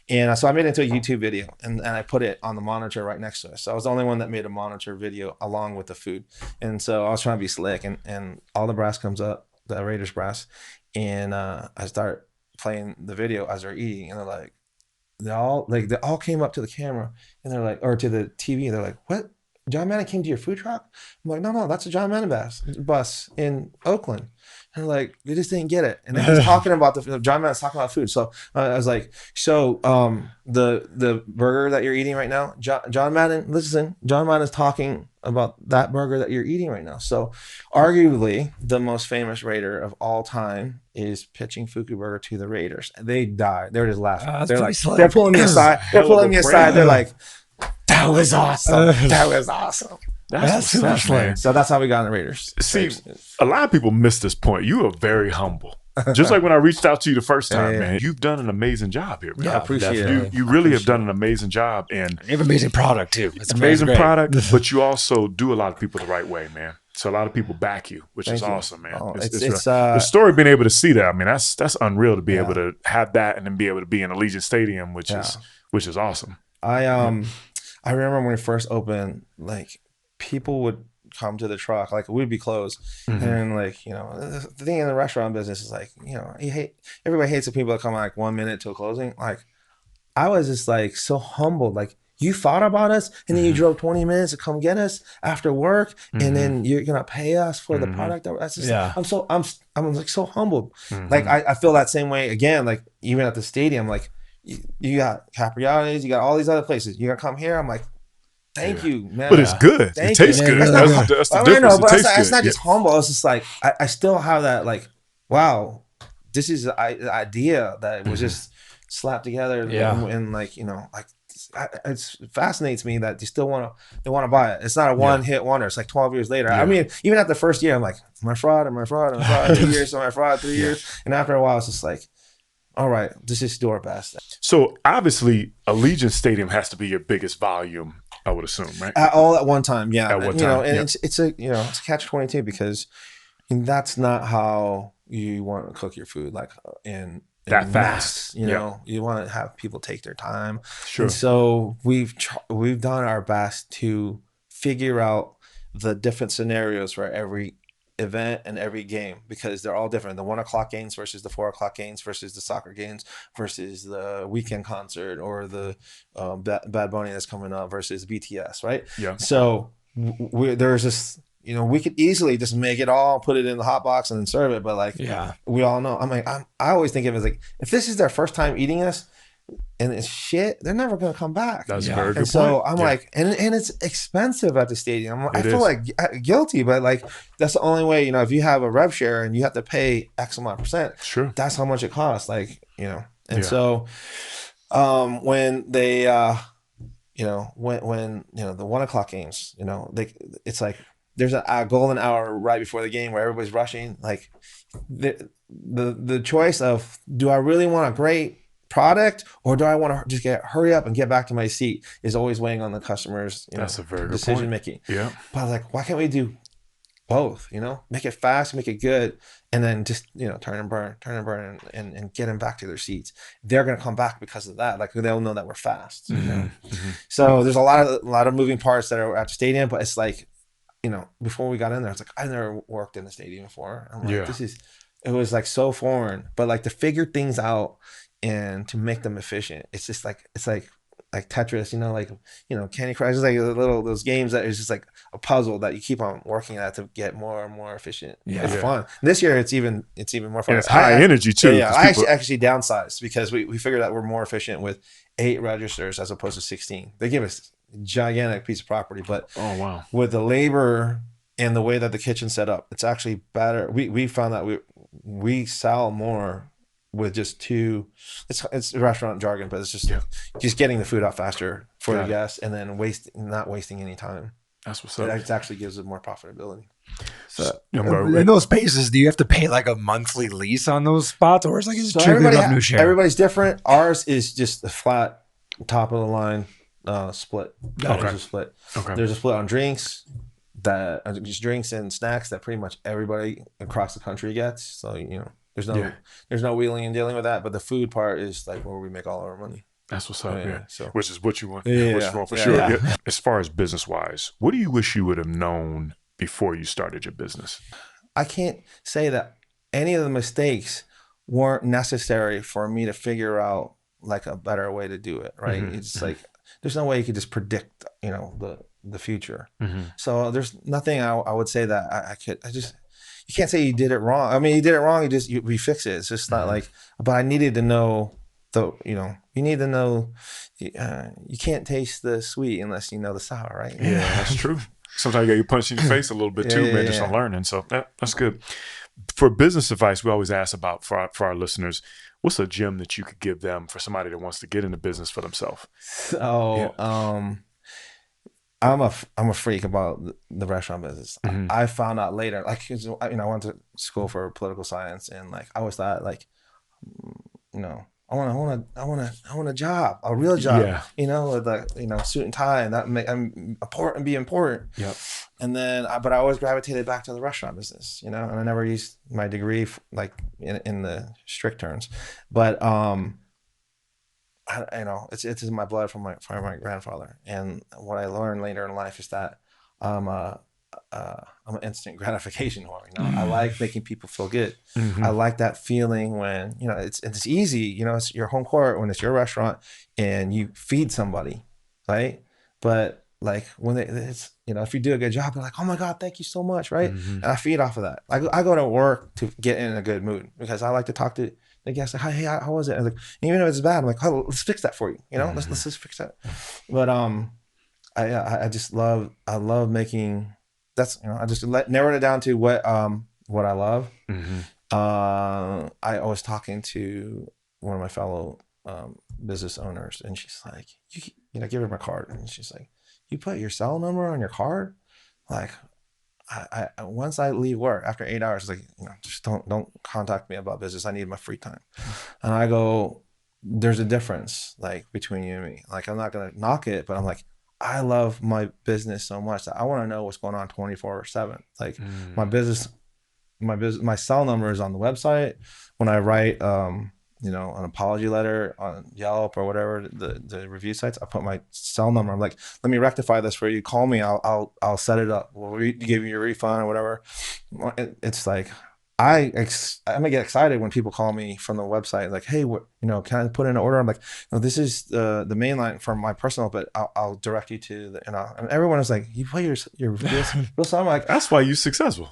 And so I made it into a YouTube video, and I put it on the monitor right next to us. So I was the only one that made a monitor video along with the food. And so I was trying to be slick, and all the brass comes up, the Raiders brass, and I start playing the video as they're eating, and they're like, they all came up to the camera, and they're like, or to the TV, and they're like, what? John Madden came to your food truck? I'm like, no, that's a John Madden bus in Oakland. And like, they just didn't get it. And then he's talking about John Madden's talking about food. So I was like, the burger that you're eating right now, John Madden, listen, John Madden is talking about that burger that you're eating right now. So arguably the most famous Raider of all time is pitching Fukuburger to the Raiders. They died. They're just laughing. They're pulling me aside. They're like, that was awesome. That was awesome. That's So that's how we got in the Raiders. See, a lot of people miss this point. You are very humble. Just like when I reached out to you the first time, man, you've done an amazing job here, man. Yeah, I appreciate it. You really have done an amazing job. And you have an amazing product too. It's amazing product, but you also do a lot of people the right way, man. So a lot of people back you, which is awesome, man. Oh, it's the story being able to see that. I mean, that's unreal to be able to have that and then be able to be in Allegiant Stadium, which is awesome. I remember when we first opened, like people would come to the truck, like we'd be closed, and like, you know, the thing in the restaurant business is like, you know, everybody hates the people that come like 1 minute till closing. Like I was just like so humbled, like you thought about us, and then you drove 20 minutes to come get us after work, and then you're gonna pay us for the product. That's just, I'm like so humbled. Like I feel that same way again, like even at the stadium, like. You got Capriati's, you got all these other places. You gotta come here. I'm like, thank you, man. But it's good. It tastes good. That's the difference. But it's not just humble. It's just like I still have that like, wow, this is the idea that was just slapped together. And like, you know, like it fascinates me that they want to buy it. It's not a one-hit wonder. It's like 12 years later. I mean, even at the first year, I'm like, am I fraud? 2 years, am I fraud? 3 years. And after a while, it's just like, all right, let's just do our best. So obviously, Allegiant Stadium has to be your biggest volume, I would assume, right? All at one time, yeah. At one time, and it's a catch-22 because that's not how you want to cook your food, like in that fast. You know, you want to have people take their time. Sure. And so we've done our best to figure out the different scenarios for every event and every game, because they're all different. The 1 o'clock games versus the 4 o'clock games versus the soccer games versus the weekend concert or the Bad Bunny that's coming up versus BTS, right? Yeah. So there's this, you know, we could easily just make it all, put it in the hot box and then serve it. But like, we all know, I always think of it as like, if this is their first time eating us and it's shit, they're never going to come back. That's a very good point. So I'm like, and it's expensive at the stadium. I feel like guilty, but like, that's the only way, you know, if you have a rev share and you have to pay X amount of percent, sure, that's how much it costs. Like, you know, and so when they, you know, when, you know, the 1 o'clock games, you know, it's like, there's a golden hour right before the game where everybody's rushing. Like the choice of, do I really want a great product or do I want to just hurry up and get back to my seat is always weighing on the customer's, you know, that's a very good decision point. Making. Yeah. But I was like, why can't we do both? You know, make it fast, make it good, and then just, you know, turn and burn and get them back to their seats. They're gonna come back because of that. Like they'll know that we're fast. You know? So there's a lot of moving parts that are at the stadium, but it's like, you know, before we got in there, it's like, I never worked in the stadium before. I'm like, it was like so foreign, but like to figure things out and to make them efficient, it's just like, it's like like Tetris, Candy Crush, is like those games that is just like a puzzle that you keep on working at to get more and more efficient. Yeah, it's fun. This year it's even more fun. And it's high energy too. Yeah, I actually downsized because we figured out we're more efficient with 8 registers as opposed to 16. They give us a gigantic piece of property, but oh wow, with the labor and the way that the kitchen's set up, it's actually better. We found that we sell more with just 2. It's restaurant jargon, but it's just getting the food out faster for the guests, and then not wasting any time. That's what's up. It actually gives it more profitability. So in those spaces, do you have to pay like a monthly lease on those spots, or is like it's revenue share? Everybody's different. Ours is just a flat top of the line split. Okay. There's a split. Okay. There's a split on drinks just drinks and snacks that pretty much everybody across the country gets. So there's no wheeling and dealing with that. But the food part is like where we make all our money. That's what's up. Yeah. So which is what you want. Yeah. What you want for sure. Yeah. As far as business wise, what do you wish you would have known before you started your business? I can't say that any of the mistakes weren't necessary for me to figure out like a better way to do it. Right. Mm-hmm. It's like there's no way you could just predict the future. Mm-hmm. So there's nothing I would say that I could. You can't say you did it wrong. I mean, you did it wrong. We fix it. It's just not like. But I needed to know. You need to know. You can't taste the sweet unless you know the sour, right? Yeah, that's true. Sometimes you got you punched in your face a little bit too, man, just on learning. So that's good. For business advice, we always ask about for our listeners, what's a gem that you could give them for somebody that wants to get into business for themselves? So, I'm a freak about the restaurant business. Mm-hmm. I found out later, like, I went to school for political science, and like I always thought, like, I want a job, a real job, with a suit and tie, and I'm important, be important. Yep. And then, but I always gravitated back to the restaurant business, and I never used my degree like in the strict terms, but it's in my blood from my grandfather. And what I learned later in life is that I'm an instant gratification whore. I like making people feel good. Mm-hmm. I like that feeling when it's easy. It's your home court when it's your restaurant and you feed somebody, right? But like when it's if you do a good job, they're like, oh my God, thank you so much, right? Mm-hmm. And I feed off of that. I go to work to get in a good mood because I like to talk to the guests. Like, hey, how was it? And like, even if it's bad, I'm like, oh, let's fix that for you. Mm-hmm. Let's just fix that. But I just love making. That's I just narrowed it down to what I love. Mm-hmm. I was talking to one of my fellow business owners, and she's like, give her my card, and she's like, you put your cell number on your card? Like, I once I leave work after 8 hours, like just don't contact me about business. I need my free time. And I go, there's a difference like between you and me. Like I'm not gonna knock it, but I'm like, I love my business so much that I want to know what's going on 24/7. Like my cell number is on the website. When I write, an apology letter on Yelp or whatever, the review sites, I put my cell number. I'm like, let me rectify this for you. Call me. I'll set it up. We'll give you your refund or whatever. It's like, I'm gonna get excited when people call me from the website, like, hey, can I put in an order? I'm like, no, this is the main line from my personal, but I'll direct you to and everyone is like, you put your real I'm like, that's why you're successful.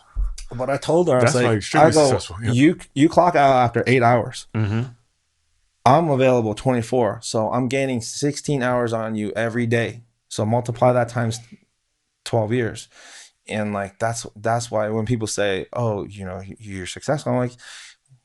But I told her, that's why you're extremely successful. Yeah. You clock out after 8 hours. Mm-hmm. I'm available 24, so I'm gaining 16 hours on you every day. So multiply that times 12 years. And like that's why when people say, "Oh, you're successful," I'm like,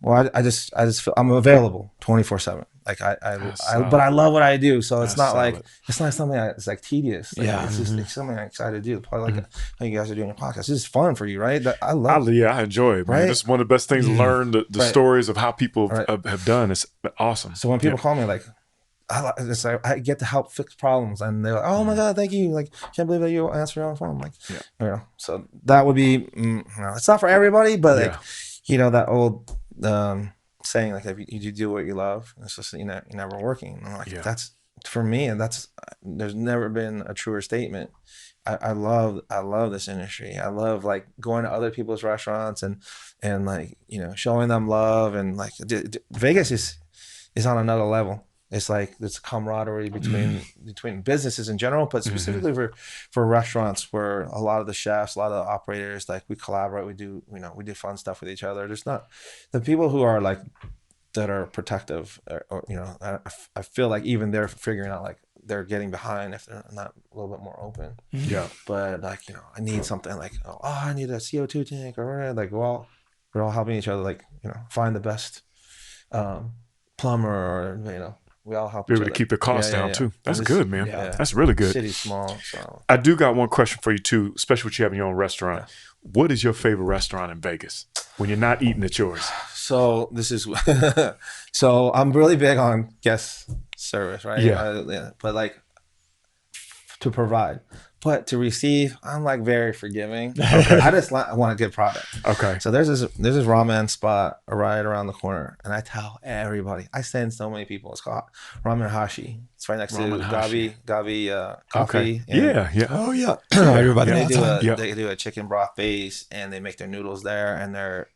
"Well, I just feel I'm available 24/7." Like but I love what I do, so it's not like it's not something it's like tedious. Like, it's just it's something I'm excited to do. Probably like how you guys are doing your podcast. This is fun for you, right? I love. I enjoy it. Man. Right? It's one of the best things to learn the stories of how people have done. It's awesome. So when people call me like, it's like I get to help fix problems, and they're like, "Oh my God, thank you! Like, can't believe that you answer your own phone." I'm like, so that would be. It's not for everybody, but like, that old saying, like, if you do what you love, it's just you're never working. And I'm like, that's for me, and there's never been a truer statement. I love this industry. I love like going to other people's restaurants and like showing them love, and like Vegas is on another level. It's like this camaraderie between businesses in general, but specifically for restaurants, where a lot of the chefs, a lot of the operators, like we collaborate, we do fun stuff with each other. There's not the people who are like that are protective, or I feel like even they're figuring out like they're getting behind if they're not a little bit more open. Yeah. But like, I need something like, I need a CO2 tank, or like we're all helping each other, like, find the best plumber, or we all help be each able other. to keep the cost down too. That's good, man. Yeah. That's really good. City's small, so I do got one question for you too, especially with you having your own restaurant. Yeah. What is your favorite restaurant in Vegas when you're not eating at yours? So this is so I'm really big on guest service, right? Yeah. But like to provide. But to receive, I'm like very forgiving. Okay. I just want a good product. Okay. So there's this ramen spot right around the corner, and I tell everybody. I send so many people. It's called Ramen Hashi. It's right next to Gabi Coffee. Okay. Yeah. Oh yeah. Everybody. They do a chicken broth base, and they make their noodles there, and their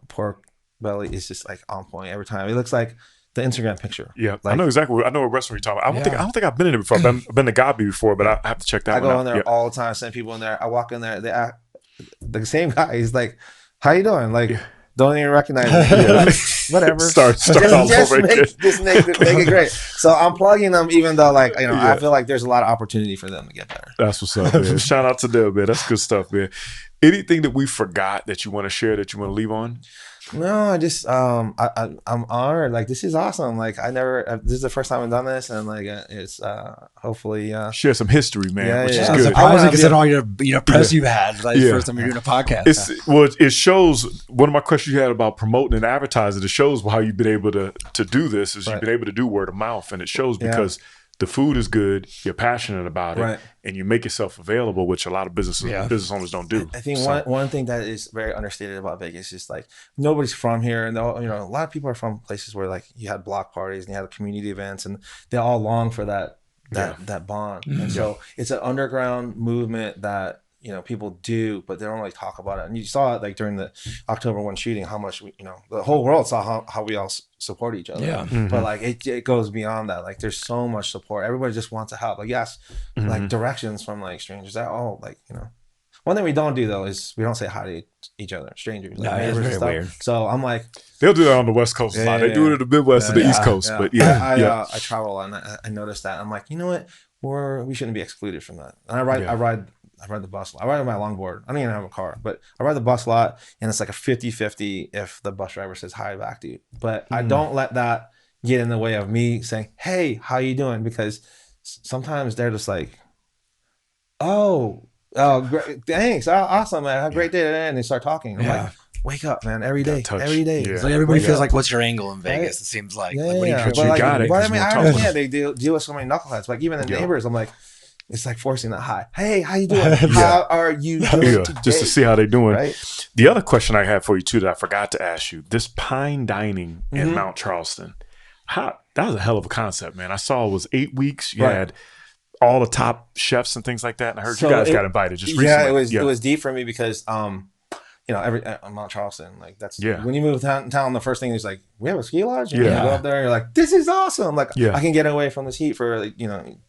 pork belly is just like on point every time. It looks like the Instagram picture. Yeah, like, I know what restaurant you're talking about. I don't think I've been in it before. I've been to Gabi before, but I have to check that one out. I go in there all the time, send people in there. I walk in there, the same guy, he's like, how you doing? Like, don't even recognize me. Like, whatever. Start all over again. Make it great. So I'm plugging them, even though like, I feel like there's a lot of opportunity for them to get better. That's what's up, man. Shout out to them, man. That's good stuff, man. Anything that we forgot that you want to share, that you want to leave on? No, I just I'm honored. Like, this is awesome. Like, this is the first time I've done this, and like it's hopefully share some history, man, which is good. Surprising considering all your press you've had. Like, first time you're doing a podcast. It shows. One of my questions you had about promoting and advertising. It shows how you've been able to do this. Is you've been able to do word of mouth, and it shows because the food is good, you're passionate about it, and you make yourself available, which a lot of business owners don't do. I think one thing that is very understated about Vegas is like nobody's from here, and a lot of people are from places where like you had block parties and you had community events, and they all long for that bond. And so it's an underground movement that people do, but they don't really talk about it. And you saw it like during the October 1 shooting, how much the whole world saw how we all support each other. Yeah. But like it goes beyond that. Like there's so much support. Everybody just wants to help. Like like directions from like strangers. That all like One thing we don't do though is we don't say hi to each other, strangers, like neighbors and stuff. Weird. So I'm like, they'll do that on the West Coast a lot. They do it in the Midwest and the East Coast. But I travel and I noticed that. I'm like, you know what? We shouldn't be excluded from that. And I ride the bus. I ride on my longboard. I don't even have a car, but I ride the bus a lot, and it's like a 50-50 if the bus driver says hi back to you. But I don't let that get in the way of me saying, hey, how you doing? Because sometimes they're just like, oh, great, thanks, awesome, man, have a great day, and they start talking. I'm like, wake up, man, every day. Yeah. So everybody feels like, what's your angle in Vegas? It seems like, you got it. But I mean, I understand they deal with so many knuckleheads. Like even the neighbors, I'm like, it's like forcing that hi. Hey, how you doing? How are you doing today? Just to see how they're doing. Right? The other question I had for you too that I forgot to ask you: this Pine Dining in Mount Charleston. That was a hell of a concept, man. I saw it was 8 weeks. You had all the top chefs and things like that. And I heard you guys got invited just recently. Yeah, it was deep for me because Mount Charleston, like that's when you move downtown, the first thing is like, we have a ski lodge. And you go up there, and you're like, this is awesome. Like I can get away from this heat for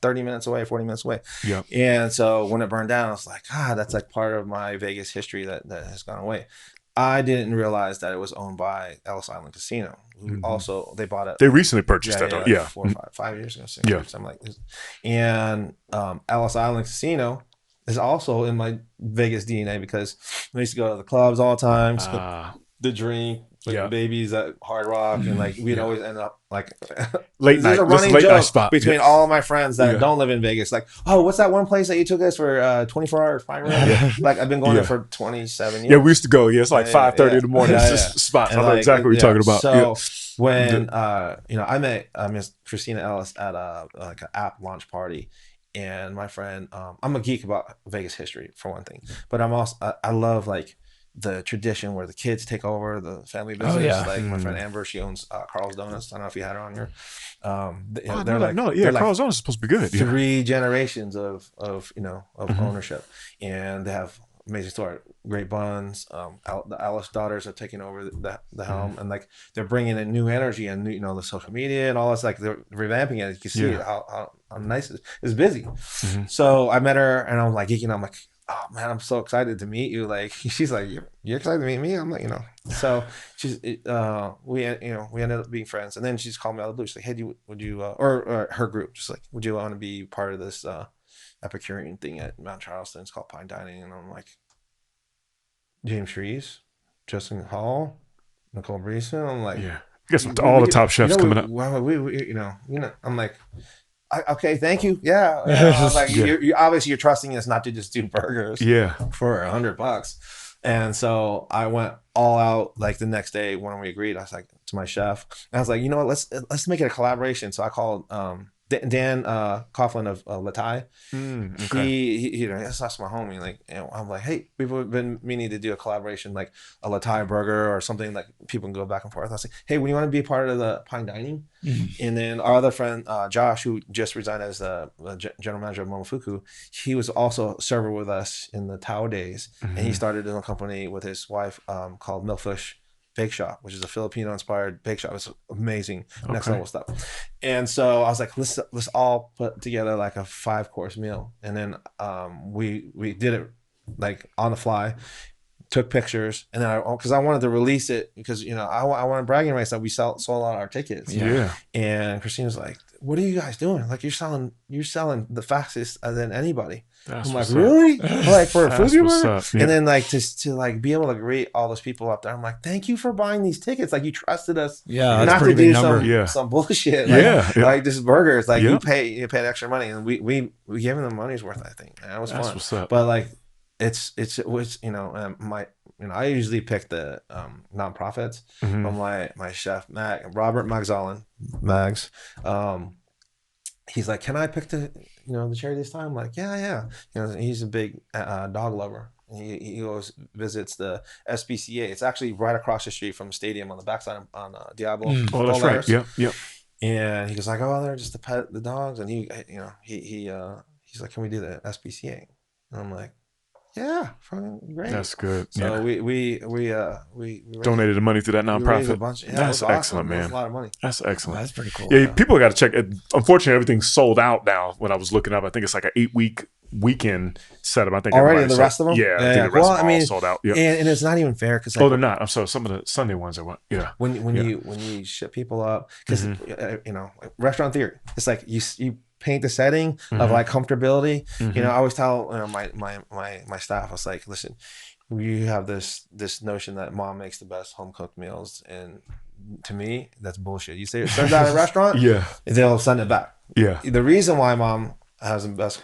30 minutes away, 40 minutes away. Yeah. And so when it burned down, I was like, that's like part of my Vegas history that has gone away. I didn't realize that it was owned by Ellis Island Casino. Also, they bought it. They recently purchased that. Like 4 or 5 years ago, 6 years, something like this. And Ellis Island Casino is also in my Vegas DNA because I used to go to the clubs all the time, the drink, the babies at Hard Rock, and like we'd always end up like late night. There's a running joke spot between all of my friends that don't live in Vegas. Like, oh, what's that one place that you took us for 24 hours fine room? Like I've been going there for 27 years. Yeah, we used to go. Yeah, it's like 5:30 in the morning. It's just spots. I know exactly what you're talking about. So when I met Miss Christina Ellis at like an app launch party. And my friend, I'm a geek about Vegas history for one thing, but I'm also I love like the tradition where the kids take over the family business. Like my friend Amber, she owns Carl's Donuts. I don't know if you had her on here. Carl's Donuts is supposed to be good. 3 generations of ownership, and they have amazing store. Great buns. The Alice daughters are taking over the helm, and like they're bringing in new energy and the social media and all this. Like they're revamping it. You can see how nice it is. It's busy. So I met her, and I'm like geeking. I'm like, oh man, I'm so excited to meet you. Like she's like, you're excited to meet me? I'm like, So she's we ended up being friends, and then she's called me out of the blue. She's like, hey, would you or her group just like, would you want to be part of this Epicurean thing at Mount Charleston? It's called Pine Dining. And I'm like, James Shrees, Justin Hall, Nicole Breeson. I'm like, I guess all the top chefs coming up. I'm like, okay, thank you. Yeah. I was like, you're obviously trusting us not to just do burgers for $100. And so I went all out like the next day when we agreed. I was like to my chef, and I was like, you know what, let's make it a collaboration. So I called Dan Coughlin of Latai. He that's my homie. Like, I'm like, hey, we've been meaning to do a collaboration, like a Latai burger or something, like people can go back and forth. I was like, hey, when you want to be a part of the Pine Dining, and then our other friend Josh, who just resigned as the general manager of Momofuku, he was also a server with us in the Tao days, and he started his own company with his wife called Millfish Bake Shop, which is a Filipino-inspired bake shop. It's amazing, next level stuff. And so I was like, let's all put together like a 5-course meal, and then we did it like on the fly, took pictures, and then because I wanted to release it because I wanted bragging rights that we sold out our tickets. And Christine was like, "What are you guys doing? Like you're selling the fastest than anybody." I'm like, really? Like for a Fukuburger? And then like to like be able to greet all those people up there, I'm like, thank you for buying these tickets. Like you trusted us, not to do some bullshit. Like this is burgers. Like you paid extra money, and we gave them the money's worth. I think that was fun. What's up. But like it was I usually pick the nonprofits from my chef Robert Mags. He's like, can I pick the charity this time? I'm like, yeah. He's a big dog lover. He goes visits the SPCA. It's actually right across the street from the stadium on the backside on Diablo. Oh, that's right. Yep. And he goes like, oh, they're just to pet the dogs. And he's like, can we do the SPCA? And I'm like, yeah, great. That's good. So we donated the money to that nonprofit. That's excellent, man. That's a lot of money. That's excellent. That's pretty cool. Yeah, people got to check it. Unfortunately, everything's sold out now. When I was looking up, I think it's like an 8-week weekend setup. I think already the rest of them. Yeah, I think the rest of them all sold out. Yeah, and it's not even fair because they're not. I'm sorry. Some of the Sunday ones are what. Yeah. When you ship people up, because restaurant theory, it's like you paint the setting of like comfortability. I always tell my staff, I was like, listen, we have this notion that mom makes the best home cooked meals, and to me that's bullshit. You say it turns out at a restaurant, they'll send it back. The reason why mom has the best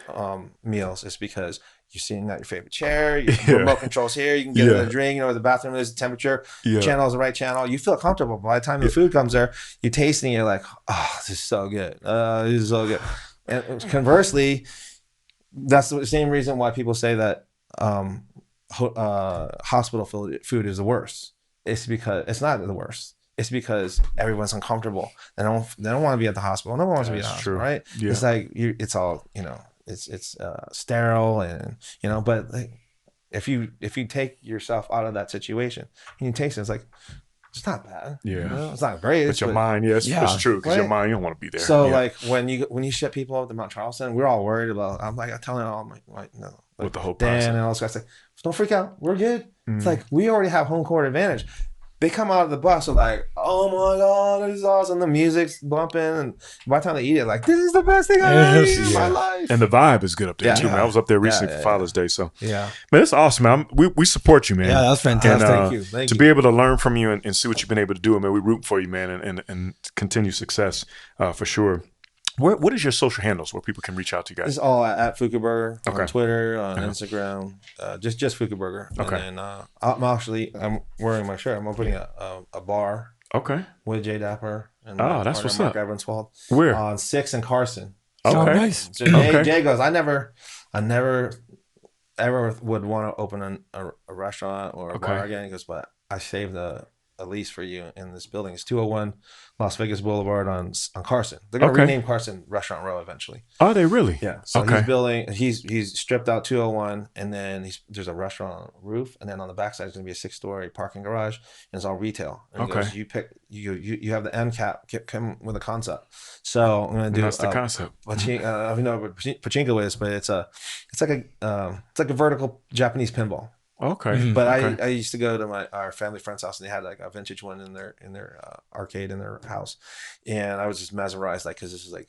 meals is because you're sitting at your favorite chair, your remote controls here, you can get a drink, the bathroom is the temperature, channel is the right channel, you feel comfortable. By the time the food comes there, you're tasting, you're like, oh, this is so good. This is so good. And conversely, that's the same reason why people say that hospital food is the worst. It's because it's not the worst. It's because everyone's uncomfortable. They don't want to be at the hospital. No one wants to be at the hospital, right? Yeah. It's like it's all it's sterile, and But like, if you take yourself out of that situation and you taste it, it's like, it's not bad. Yeah. It's not great. But your mind, it's true. Because your mind, you don't want to be there. So like when you ship people up to Mount Charleston, we're all worried about, I'm telling all my with the whole Dan process. And all those guys say, don't freak out. We're good. It's like, we already have home court advantage. They come out of the bus with like, oh my God, this is awesome. The music's bumping. And by the time they eat it, like, this is the best thing I've ever eaten in my life. And the vibe is good up there too, man. I was up there recently for Father's Day. So, man, it's awesome, man. We support you, man. Yeah, that's fantastic. And, Thank you. To be able to learn from you and see what you've been able to do, man, we root for you, man, and continue success for sure. What is your social handles where people can reach out to you guys? It's all at Fukuburger on Twitter, on Instagram, just Fukuburger. Okay. And I'm wearing my shirt. I'm opening a bar. Okay. With Jay Dapper and that's what's Mark up. Evanswald. Where? On 6th and Carson. Okay. So nice. So Jay goes, I never ever would want to open a restaurant or a bar again. He goes, but I saved a a lease for you in this building. It's 201 Las Vegas Boulevard on Carson. They're going to rename Carson Restaurant Row eventually. Are they really? Yeah. So he's building. He's stripped out 201, and then there's a restaurant on the roof, and then on the backside is going to be a 6-story parking garage, and it's all retail. And he goes, you pick. You have the end cap come with a concept. So I'm going to do. That's the concept. I don't know what pachinko is, but it's like a vertical Japanese pinball. Okay. But I used to go to our family friend's house, and they had like a vintage one in their arcade in their house, and I was just mesmerized, like, because this is like,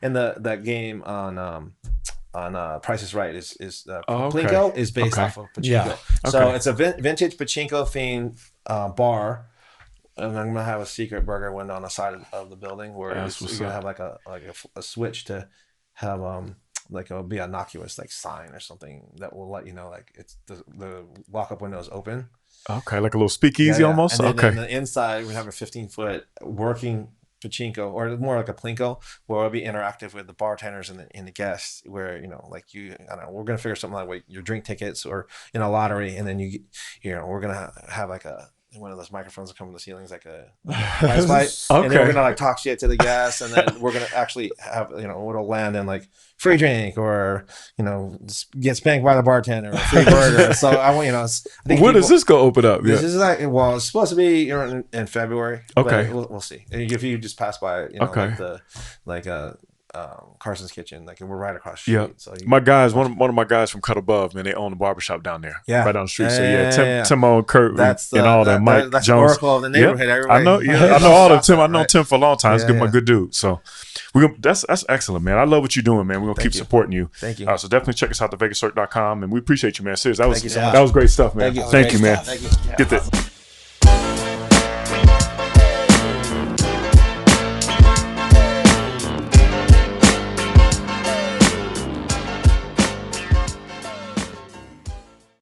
and that game on Price is Right is Plinko is based off of pachinko. Yeah. So it's a vintage pachinko themed bar. And I'm gonna have a secret burger window on the side of the building where you're gonna have like a switch to have like it'll be innocuous like sign or something that will let you know like it's the walk-up window is open. Okay, like a little speakeasy almost. And then on the inside we have a 15-foot working pachinko, or more like a plinko, where it'll be interactive with the bartenders and the guests, where like I don't know, we're gonna figure something like your drink tickets or in a lottery, and then we're gonna have like one of those microphones that come in the ceilings, like a price light, and then we're gonna like talk shit to the guests, and then we're gonna actually have it'll land in like free drink or get spanked by the bartender or free burger. So I want when does this go open up? This is like it's supposed to be in February. Okay, we'll see. If you just pass by, Carson's Kitchen, like we're right across the street. Yeah, so my guys, one of my guys from Cut Above, man, they own the barbershop down there, right down the street. Timo and Kurt and all that. Mike that's Jones, the Oracle of the neighborhood. Everybody. I know, I know all of Tim. I know Tim for a long time. He's my good dude. So that's excellent, man. I love what you're doing, man. We're gonna keep supporting you. Thank you. So definitely check us out at thevegascirque.com, and we appreciate you, man. Seriously, that was great stuff, man. Thank you, man. Thank you. Get that.